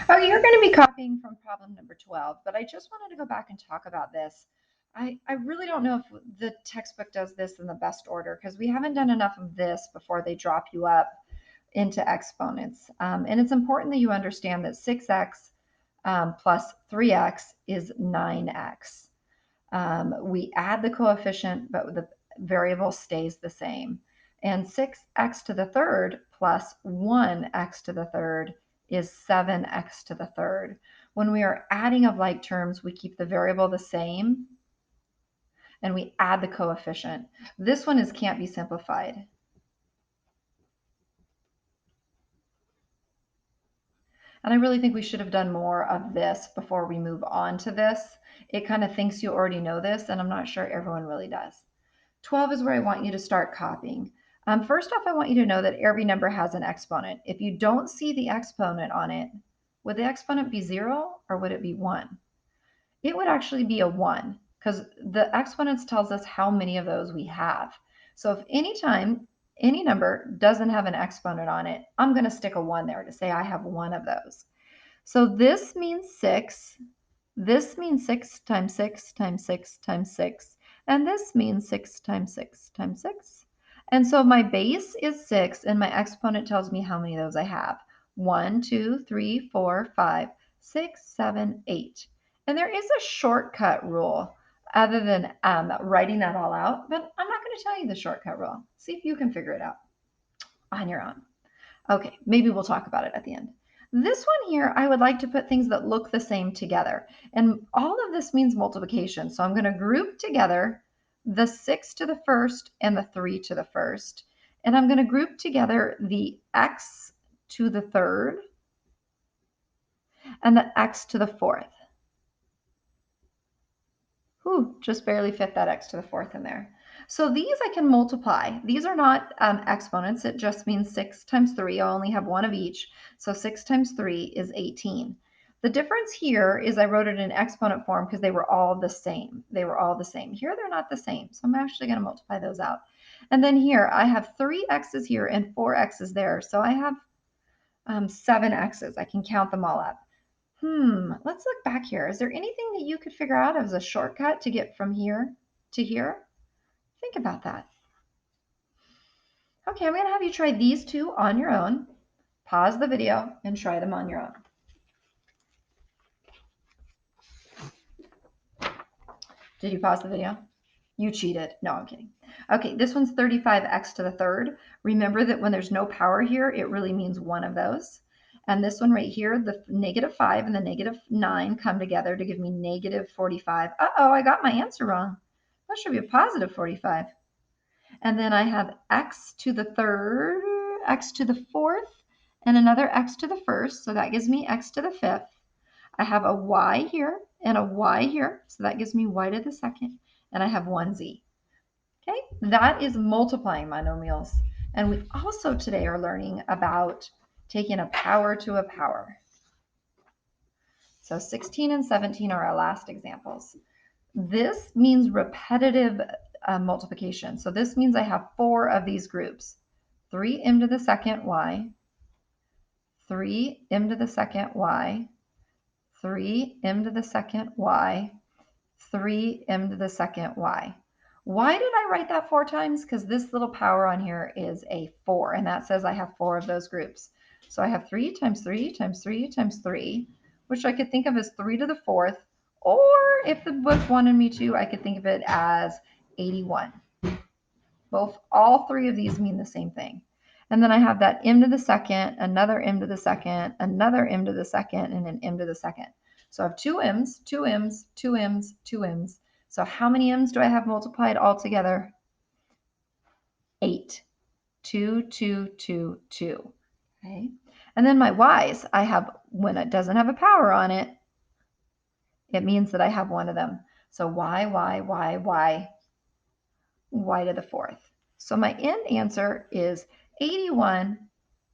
Oh, you're going to be copying from problem number 12, but I just wanted to go back and talk about this. I really don't know if the textbook does this in the best order because we haven't done enough of this before they drop you up into exponents. And it's important that you understand that 6x plus 3x is 9x. We add the coefficient, but the variable stays the same. And 6x to the third plus 1x to the third is 7x to the third. When we are adding of like terms, we keep the variable the same and we add the coefficient. This one can't be simplified. And I really think we should have done more of this before we move on to this. It kind of thinks you already know this, and I'm not sure everyone really does. 12 is where I want you to start copying. First off, I want you to know that every number has an exponent. If you don't see the exponent on it, would the exponent be 0 or would it be 1? It would actually be a 1 because the exponents tells us how many of those we have. So if anytime any number doesn't have an exponent on it, I'm going to stick a 1 there to say I have one of those. So this means 6. This means 6 times 6 times 6 times 6. And this means 6 times 6 times 6. And so my base is 6, and my exponent tells me how many of those I have. 1, 2, 3, 4, 5, 6, 7, 8. And there is a shortcut rule other than writing that all out, but I'm not going to tell you the shortcut rule. See if you can figure it out on your own. Okay, maybe we'll talk about it at the end. This one here, I would like to put things that look the same together. And all of this means multiplication. So I'm going to group together the 6 to the first and the 3 to the first. And I'm going to group together the x to the third and the x to the fourth. Ooh, just barely fit that x to the fourth in there. So these I can multiply. These are not exponents. It just means 6 times 3. I only have one of each. So 6 times 3 is 18. The difference here is I wrote it in exponent form because they were all the same. They were all the same. Here they're not the same. So I'm actually going to multiply those out. And then here I have 3 x's here and 4 x's there. So I have 7 x's. I can count them all up. Let's look back here. Is there anything that you could figure out as a shortcut to get from here to here? Think about that. Okay, I'm going to have you try these two on your own. Pause the video and try them on your own. Did you pause the video? You cheated. No, I'm kidding. Okay, this one's 35x to the third. Remember that when there's no power here, it really means one of those. And this one right here, the -5 and the -9 come together to give me -45. Uh-oh, I got my answer wrong. That should be a +45. And then I have x to the third, x to the fourth, and another x to the first. So that gives me x to the fifth. I have a y here and a y here. So that gives me y to the second. And I have 1z. Okay, that is multiplying monomials. And we also today are learning about taking a power to a power. So 16 and 17 are our last examples. This means repetitive multiplication. So this means I have 4 of these groups. 3m to the second y, 3m to the second y, 3m to the second y, 3m to the second y. Why did I write that 4 times? Because this little power on here is a 4, and that says I have 4 of those groups. So I have 3 times 3 times 3 times 3, which I could think of as 3 to the fourth, or if the book wanted me to, I could think of it as 81. All 3 of these mean the same thing. And then I have that m to the second, another m to the second, another m to the second, and an m to the second. So I have 2 m's, 2 m's, 2 m's, 2 m's. So how many m's do I have multiplied all together? 8. 2, 2, 2, 2. Okay. And then my y's, I have, when it doesn't have a power on it, it means that I have one of them. So y, y, y, y, y to the fourth. So my end answer is 81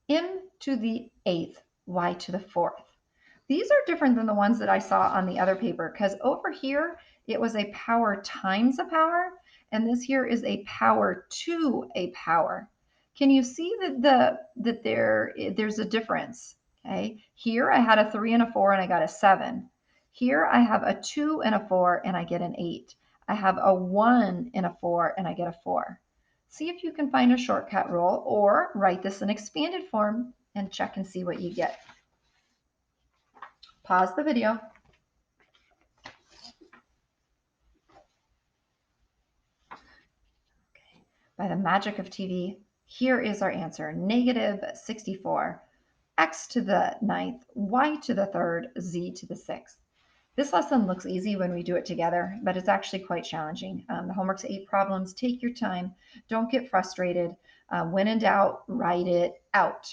m to the eighth, y to the fourth. These are different than the ones that I saw on the other paper because over here it was a power times a power, and this here is a power to a power. Can you see that there's a difference? Okay, here I had a 3 and a 4 and I got a 7. Here I have a 2 and a 4 and I get an 8. I have a 1 and a 4 and I get a 4. See if you can find a shortcut rule or write this in expanded form and check and see what you get. Pause the video. Okay. By the magic of TV, here is our answer, negative 64. X to the ninth, y to the third, z to the sixth. This lesson looks easy when we do it together, but it's actually quite challenging. The homework's 8 problems. Take your time. Don't get frustrated. When in doubt, write it out.